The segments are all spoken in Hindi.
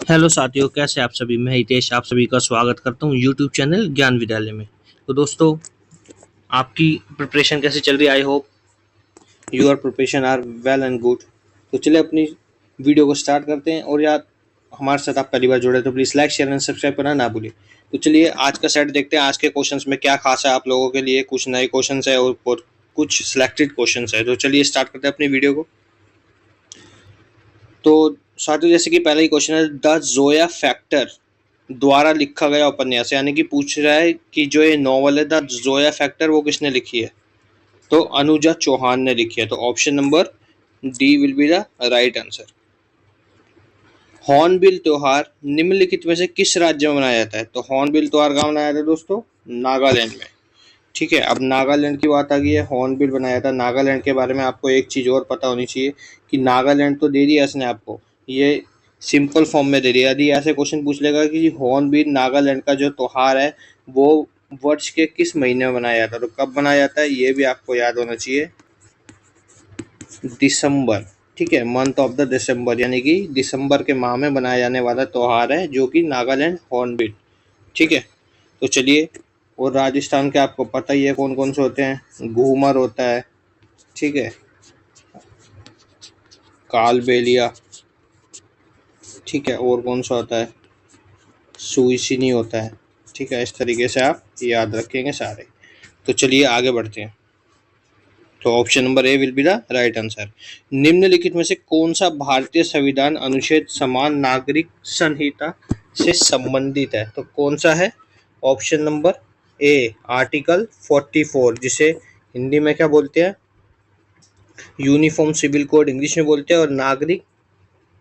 हेलो साथियों, कैसे आप सभी। मैं हितेश आप सभी का स्वागत करता हूँ यूट्यूब चैनल ज्ञान विद्यालय में। तो दोस्तों, आपकी प्रिपरेशन कैसे चल रही है। I hope your preparation are well and good. तो चलिए अपनी वीडियो को स्टार्ट करते हैं। और यार, हमारे साथ आप पहली बार जुड़े तो please like share and subscribe करना ना भूलिए। तो चलिए आज का सेट देखते हैं। आज के क्वेश्चंस में क्या खास है आप लोगों के लिए। कुछ नए क्वेश्चंस है और कुछ सिलेक्टेड क्वेश्चंस है। तो चलिए स्टार्ट करते हैं अपनी वीडियो को। तो साथियों, जैसे कि पहला ही क्वेश्चन है, द जोया फैक्टर द्वारा लिखा गया उपन्यास, यानी कि पूछ रहा है कि जो ये नॉवल है द जोया फैक्टर वो किसने लिखी है। तो अनुजा चौहान ने लिखी है। तो option number D will be the right answer. Hornbill त्योहार निम्नलिखित में से किस राज्य में मनाया जाता है। तो हॉर्नबिल त्योहार कहाँ मनाया जाता है दोस्तों, नागालैंड में। ठीक है, अब नागालैंड की बात आ गई है, हॉर्नबिल बनाया था। नागालैंड के बारे में आपको एक चीज़ और पता होनी चाहिए कि नागालैंड तो दे दिया इसने आपको, ये सिंपल फॉर्म में दे दिया। यदि ऐसे क्वेश्चन पूछ लेगा कि हॉर्नबिल नागालैंड का जो त्योहार है वो वर्ष के किस महीने में मनाया जाता है, तो कब मनाया जाता है ये भी आपको याद होना चाहिए। दिसंबर। ठीक है, मंथ ऑफ द दिसंबर, यानी कि दिसंबर के माह में मनाया जाने वाला त्योहार है जो कि नागालैंड हॉर्नबिल। ठीक है, तो चलिए। और राजस्थान के आपको पता ही है कौन कौन से होते हैं। घूमर होता है, ठीक है, कालबेलिया, ठीक है, और कौन सा होता है, सुईसिनी होता है। ठीक है, इस तरीके से आप याद रखेंगे सारे। तो चलिए आगे बढ़ते हैं। तो option number A will be the right answer. निम्नलिखित में से कौन सा भारतीय संविधान अनुच्छेद समान नागरिक संहिता से संबंधित है। तो कौन सा है। ऑप्शन नंबर ए आर्टिकल 44, जिसे हिंदी में क्या बोलते हैं, यूनिफॉर्म सिविल कोड इंग्लिश में बोलते हैं, और नागरिक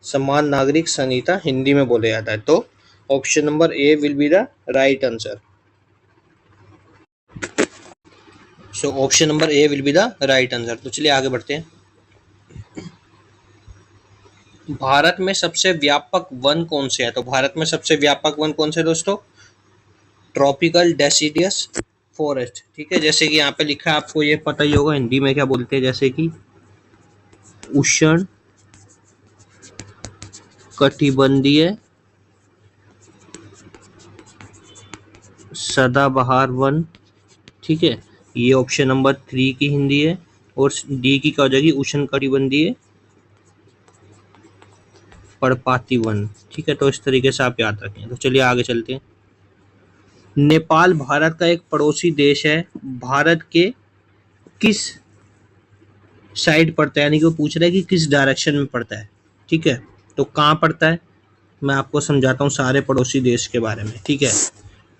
समान नागरिक संहिता हिंदी में बोला जाता है। तो option number A will be the right answer. So option number A will be the right answer. तो चलिए आगे बढ़ते हैं। भारत में सबसे व्यापक वन कौन से है। तो भारत में सबसे व्यापक वन कौन से है दोस्तों, ट्रॉपिकल डेसिडियस फॉरेस्ट। ठीक है, जैसे कि यहाँ पे लिखा है, आपको ये पता ही होगा हिंदी में क्या बोलते हैं, जैसे कि उष्ण कटिबंधीय सदाबहार वन। ठीक है, ये ऑप्शन नंबर 3 की हिंदी है। और डी की क्या हो जाएगी, उष्ण कटिबंधीय पर्णपाती वन। ठीक है, तो इस तरीके से आप याद रखें। तो चलिए आगे चलते हैं। नेपाल भारत का एक पड़ोसी देश है। भारत के किस साइड पड़ता है, यानी कि वो पूछ रहा है कि किस डायरेक्शन में पड़ता है। ठीक है, तो कहाँ पड़ता है, मैं आपको समझाता हूँ सारे पड़ोसी देश के बारे में। ठीक है,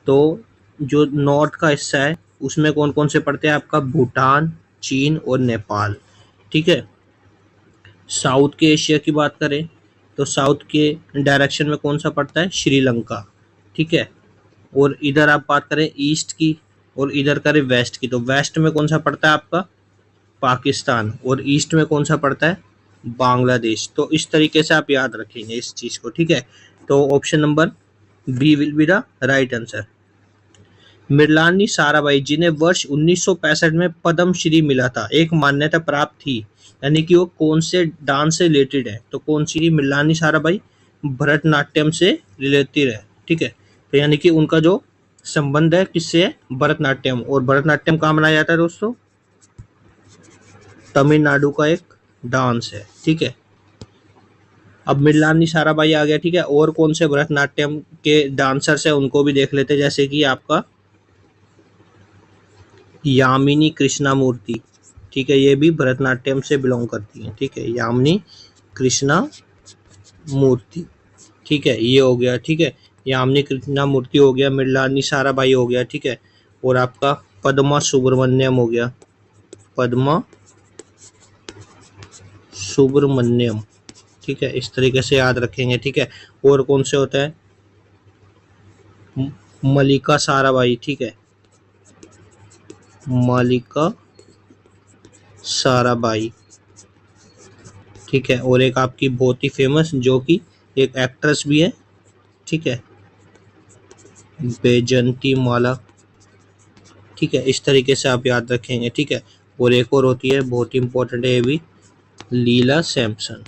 तो जो नॉर्थ का हिस्सा है उसमें कौन कौन से पड़ते हैं, आपका भूटान, चीन और नेपाल। ठीक है, साउथ के एशिया की बात करें तो साउथ के डायरेक्शन में कौन सा पड़ता है, श्रीलंका। ठीक है, और इधर आप बात करें ईस्ट की और इधर करें वेस्ट की, तो वेस्ट में कौन सा पड़ता है आपका, पाकिस्तान, और ईस्ट में कौन सा पड़ता है, बांग्लादेश। तो इस तरीके से आप याद रखेंगे इस चीज़ को। ठीक है, तो option number B will be the right answer. Mrinalini Sarabhai, जिन्हें वर्ष 1965 में पद्म श्री मिला था, एक मान्यता प्राप्त थी, यानी कि वो कौन से डांस से रिलेटेड है। तो कौन सी मृणालिनी साराभाई, भरतनाट्यम से रिलेटेड है। ठीक है, तो यानी कि उनका जो संबंध है किससे है, भरतनाट्यम। और भरतनाट्यम कहाँ मनाया जाता है दोस्तों, तमिलनाडु का एक डांस है। ठीक है, अब मृणालिनी साराभाई आ गया। ठीक है, और कौन से भरतनाट्यम के डांसर्स है उनको भी देख लेते हैं, जैसे कि आपका यामिनी कृष्णा मूर्ति। ठीक है, ये भी भरतनाट्यम से बिलोंग करती है। ठीक है, यामिनी कृष्णा मूर्ति। ठीक है, ये हो गया। ठीक है, यामिनी कृष्णा मूर्ति हो गया, मृणालिनी साराभाई हो गया। ठीक है, और आपका पद्मा सुब्रमण्यम हो गया, पद्मा सुब्रमण्यम। ठीक है, इस तरीके से याद रखेंगे। ठीक है, और कौन से होता है, मलिका साराभाई। ठीक है, मलिका साराभाई। ठीक है, और एक आपकी बहुत ही फेमस जो कि एक एक्ट्रेस भी है। ठीक है, बैजंती माला। ठीक है, इस तरीके से आप याद रखेंगे। ठीक है, और एक और होती है बहुत ही इंपॉर्टेंट है ये भी, लीला सैमसन।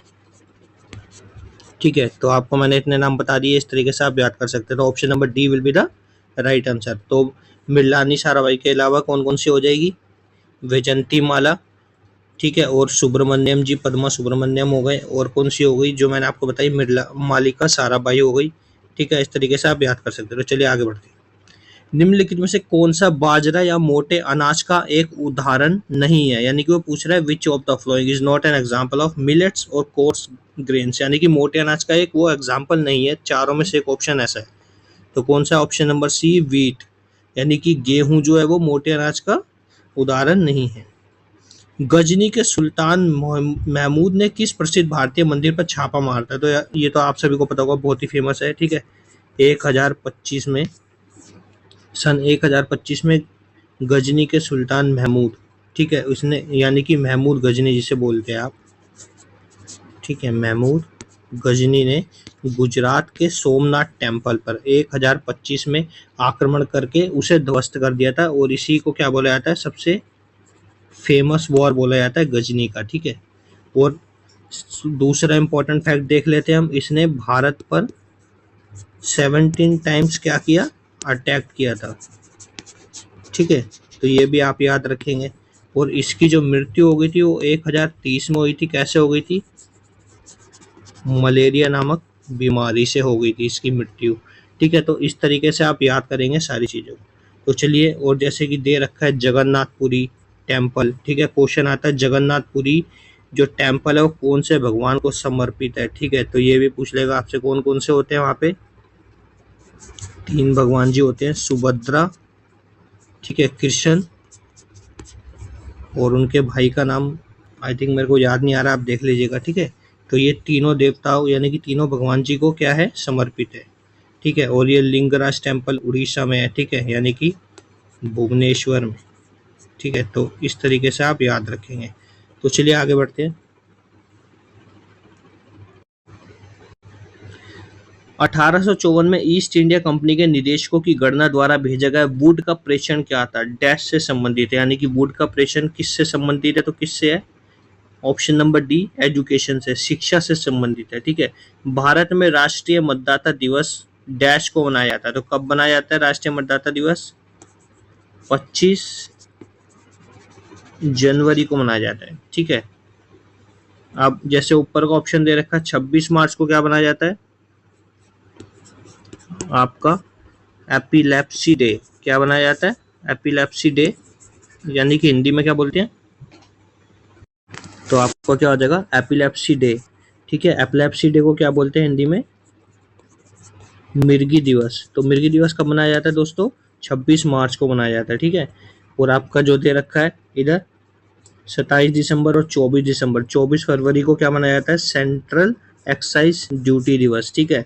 ठीक है, तो आपको मैंने इतने नाम बता दिए, इस तरीके से आप याद कर सकते हैं। तो option number D will be the right answer. तो मृणालिनी साराभाई के अलावा कौन कौन सी हो जाएगी? वैजंती माला, ठीक है, और सुब्रमण्यम जी, पद्मा सुब्रमण्यम हो गए, और कौन सी हो गई जो मैंने आपको बताई, मृला मालिका साराभाई हो गई। ठीक है, इस तरीके से आप याद कर सकते हो। तो चलिए आगे बढ़ते हैं। निम्नलिखित में से कौन सा बाजरा या मोटे अनाज का एक उदाहरण नहीं है? यानी कि वो पूछ रहा है which of the following is not an example of millets और कोर्स ग्रेन्स, यानी कि मोटे अनाज का एक वो एग्जांपल नहीं है, चारों में से एक ऑप्शन ऐसा है। तो कौन सा? ऑप्शन नंबर सी, वीट, यानी कि गेहूं जो है वो मोटे अनाज का उदाहरण नहीं है। गजनी के सुल्तान महमूद ने किस प्रसिद्ध भारतीय मंदिर पर छापा मारा था? तो ये तो आप सभी को पता होगा, बहुत ही फेमस है। ठीक है, 1025 में, सन 1025 में गजनी के सुल्तान महमूद, ठीक है, उसने, यानी कि महमूद गजनी जिसे बोलते हैं आप, ठीक है, महमूद गजनी ने गुजरात के सोमनाथ टेम्पल पर 1025 में आक्रमण करके उसे ध्वस्त कर दिया था, और इसी को क्या बोला जाता है? सबसे फेमस वॉर बोला जाता है गजनी का। ठीक है, और दूसरा इंपॉर्टेंट फैक्ट देख लेते हैं हम, इसने भारत पर 17 टाइम्स क्या किया? अटैक किया था। ठीक है, तो ये भी आप याद रखेंगे। और इसकी जो मृत्यु हो गई थी वो 1030 में हुई थी। कैसे हो गई थी? मलेरिया नामक बीमारी से हो गई थी इसकी मृत्यु। ठीक है, तो इस तरीके से आप याद करेंगे सारी चीज़ों को। तो चलिए, और जैसे कि दे रखा है जगन्नाथपुरी टेम्पल, ठीक है, क्वेश्चन आता है जगन्नाथपुरी जो टेम्पल है वो कौन से भगवान को समर्पित है? ठीक है, तो ये भी पूछ लेगा आपसे कौन कौन से होते हैं वहाँ पे। 3 भगवान जी होते हैं, सुभद्रा, ठीक है, कृष्ण, और उनके भाई का नाम आई थिंक मेरे को याद नहीं आ रहा, आप देख लीजिएगा। ठीक है, तो ये तीनों देवताओं यानी कि तीनों भगवान जी को क्या है? समर्पित है। ठीक है, और ये लिंगराज टेम्पल उड़ीसा में है। ठीक है, यानी कि भुवनेश्वर में। ठीक है, तो इस तरीके से आप याद रखेंगे। तो चलिए आगे बढ़ते हैं। 1854 में ईस्ट इंडिया कंपनी के निदेशकों की गणना द्वारा भेजा गया वुड का प्रेषण क्या था? डैश से संबंधित है, यानी कि वुड का प्रेषण किससे संबंधित है? तो किससे है? ऑप्शन नंबर डी, एजुकेशन से, शिक्षा से संबंधित है। ठीक है, भारत में राष्ट्रीय मतदाता दिवस डैश को मनाया जाता है। तो कब मनाया जाता है राष्ट्रीय मतदाता दिवस? 25 जनवरी को मनाया जाता है। ठीक है, अब जैसे ऊपर का ऑप्शन दे रखा है, 26 मार्च को क्या मनाया जाता है? आपका एपिलेप्सी डे। क्या बनाया जाता है? एपिलेप्सी डे, यानी कि हिंदी में क्या बोलते हैं? तो आपको क्या हो जाएगा? Epilepsy day. ठीक है, एपिलेप्सी डे को क्या बोलते हैं हिंदी में? मिर्गी दिवस। तो मिर्गी दिवस कब मनाया जाता है दोस्तों? 26 मार्च को मनाया जाता है। ठीक है, और आपका जो दे रखा है इधर 27 दिसंबर और 24 दिसंबर, 24 फरवरी को क्या मनाया जाता है? सेंट्रल एक्साइज ड्यूटी दिवस। ठीक है,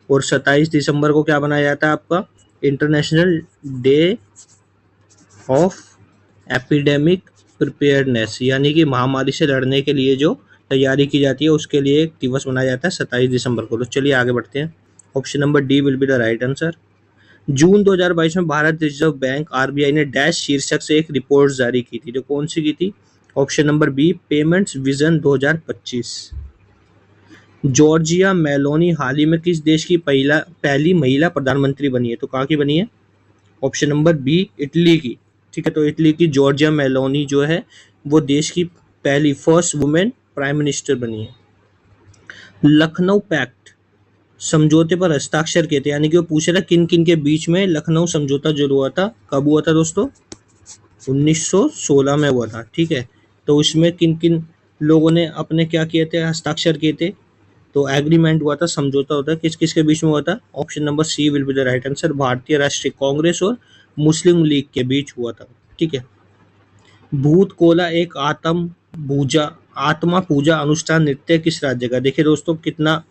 और 27 दिसंबर को क्या मनाया जाता है आपका? International day of epidemic preparedness, यानी कि महामारी से लड़ने के लिए जो तैयारी की जाती है उसके लिए एक दिवस मनाया जाता है 27 दिसंबर को। तो चलिए आगे बढ़ते हैं। Option number D will be the right answer. June 2022 में भारत रिजर्व बैंक आरबीआई ने डैश शीर्षक से एक रिपोर्ट जारी की थी। जो कौन सी की थी? Option number B, payments vision 2025। Giorgia Meloni हाल ही में किस देश की पहली महिला प्रधानमंत्री बनी है? तो कहाँ की बनी है? ऑप्शन नंबर बी, इटली की। ठीक है, तो इटली की जॉर्जिया मेलोनी जो है वो देश की पहली फर्स्ट वुमेन प्राइम मिनिस्टर बनी है। लखनऊ पैक्ट समझौते पर हस्ताक्षर किए थे, यानी कि वो पूछ रहा किन किन के बीच में लखनऊ समझौता जो हुआ था, कब हुआ था दोस्तों? 1916 में हुआ था। ठीक है, तो इसमें किन किन लोगों ने अपने क्या किए थे? हस्ताक्षर किए थे। तो एग्रीमेंट हुआ था, समझौता होता है, किस किस के बीच में हुआ था? Option number C will be the right answer. भारतीय राष्ट्रीय कांग्रेस और मुस्लिम लीग के बीच हुआ था। ठीक है, भूत कोला एक आत्मा पूजा अनुष्ठान नृत्य किस राज्य का? देखिए दोस्तों, कितना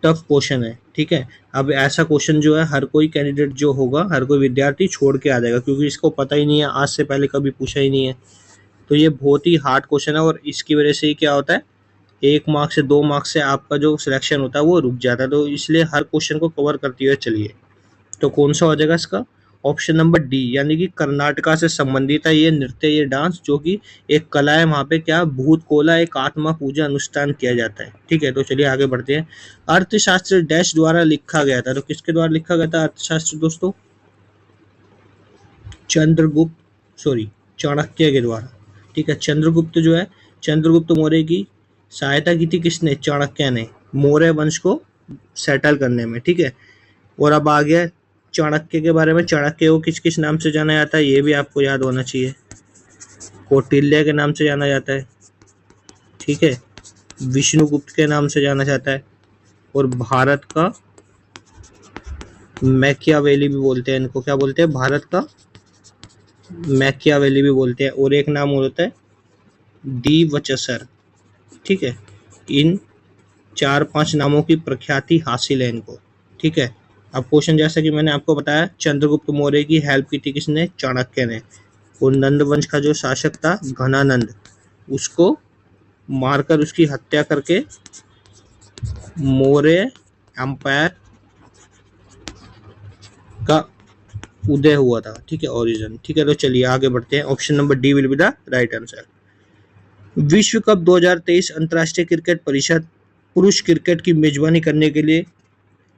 टफ क्वेश्चन है। ठीक है, अब ऐसा क्वेश्चन जो है हर कोई कैंडिडेट जो होगा, हर कोई विद्यार्थी छोड़ के आ जाएगा, क्योंकि इसको पता ही नहीं है, आज से पहले कभी पूछा ही नहीं है। तो ये बहुत ही हार्ड क्वेश्चन है, और इसकी वजह से ही क्या होता है, 1 मार्क्स से 2 मार्क्स से आपका जो सिलेक्शन होता है वो रुक जाता है। तो इसलिए हर क्वेश्चन को कवर करते हुए चलिए। तो कौन सा हो जाएगा इसका? ऑप्शन नंबर डी यानी कि कर्नाटका से संबंधित है ये नृत्य, ये डांस, जो कि एक कला है। वहाँ पे क्या भूत कोला एक आत्मा पूजा अनुष्ठान किया जाता है। ठीक है, तो चलिए आगे बढ़ते हैं। अर्थशास्त्र डैश द्वारा लिखा गया था, तो किसके द्वारा लिखा गया था अर्थशास्त्र दोस्तों? चाणक्य के द्वारा। ठीक है, चंद्रगुप्त जो है, चंद्रगुप्त मौर्य की सहायता की थी किसने? चाणक्य ने, मौर्य वंश को सेटल करने में। ठीक है, और अब आ गया चाणक्य के बारे में। चाणक्य को किस किस नाम से जाना जाता है ये भी आपको याद होना चाहिए। कौटिल्य के नाम से जाना जाता है, ठीक है, विष्णुगुप्त के नाम से जाना जाता है, और भारत का मैकियावेली भी बोलते हैं इनको। क्या बोलते हैं? भारत का मैकियावेली भी बोलते हैं। और एक नाम और होता है दिवचसर। ठीक है, इन 4-5 नामों की प्रख्याति हासिल है इनको। ठीक है, अब क्वेश्चन जैसा कि मैंने आपको बताया, चंद्रगुप्त मौर्य की हेल्प की थी किसने? चाणक्य ने। और नंद वंश का जो शासक था घनानंद, उसको मारकर उसकी हत्या करके मौर्य एम्पायर का उदय हुआ था। ठीक है, ओरिजिन। ठीक है, तो चलिए आगे बढ़ते हैं। Option number D will be the right answer. विश्व कप 2023 अंतर्राष्ट्रीय क्रिकेट परिषद पुरुष क्रिकेट की मेजबानी करने के लिए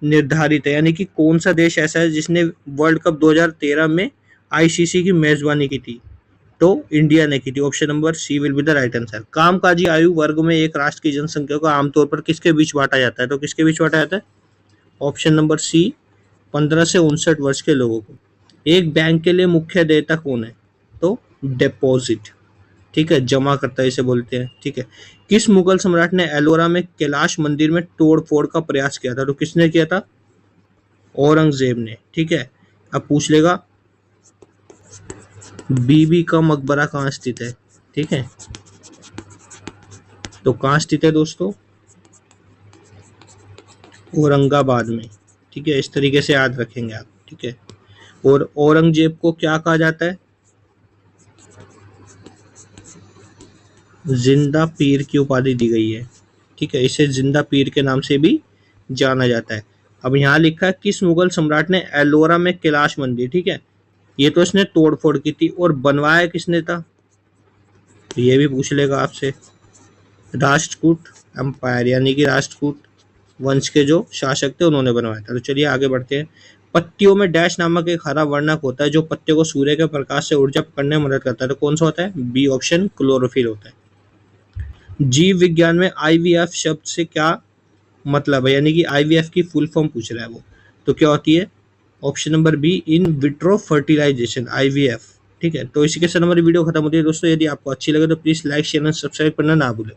निर्धारित है, यानी कि कौन सा देश ऐसा है जिसने वर्ल्ड कप 2013 में आईसीसी की मेजबानी की थी? तो इंडिया ने की थी। Option number C will be the right answer. कामकाजी आयु वर्ग में एक राष्ट्र की जनसंख्या को आमतौर पर किसके बीच बांटा जाता है? तो किसके बीच बांटा जाता है? ऑप्शन नंबर सी 15 से 59 वर्ष के लोगों को। एक बैंक के लिए मुख्य देयता कौन है? तो डिपॉजिट। ठीक है, जमा करता इसे बोलते हैं। ठीक है, किस मुगल सम्राट ने एलोरा में कैलाश मंदिर में तोड़ फोड़ का प्रयास किया था? तो किसने किया था? औरंगजेब ने। ठीक है, अब पूछ लेगा बीबी का मकबरा कहाँ स्थित है? ठीक है, तो कहाँ स्थित है दोस्तों? औरंगाबाद में। ठीक है, इस तरीके से याद रखेंगे आप। ठीक है, और औरंगजेब को क्या कहा जाता है? जिंदा पीर की उपाधि दी गई है। ठीक है, इसे जिंदा पीर के नाम से भी जाना जाता है। अब यहाँ लिखा है किस मुगल सम्राट ने एलोरा में कैलाश मंदिर। ठीक है, ये तो इसने तोड़फोड़ की थी, और बनवाया किसने था? तो ये भी पूछ लेगा आपसे। राष्ट्रकूट एम्पायर यानी कि राष्ट्रकूट वंश के जो शासक थे उन्होंने बनवाया था। तो चलिए आगे बढ़ते हैं। पत्तियों में डैश नामक एक हरा वर्णक होता है जो पत्ते को सूर्य के प्रकाश से ऊर्जा पकड़ने में मदद करता है। तो कौन सा होता है? बी ऑप्शन क्लोरोफिल होता है। जीव विज्ञान में आईवीएफ शब्द से क्या मतलब है, यानी कि आईवीएफ की फुल फॉर्म पूछ रहा है वो। तो क्या होती है? Option number B in vitro fertilization, IVF. ठीक है, तो इसी के साथ हमारी वीडियो खत्म होती है दोस्तों। यदि आपको अच्छी लगे तो please like share and subscribe करना ना भूलें।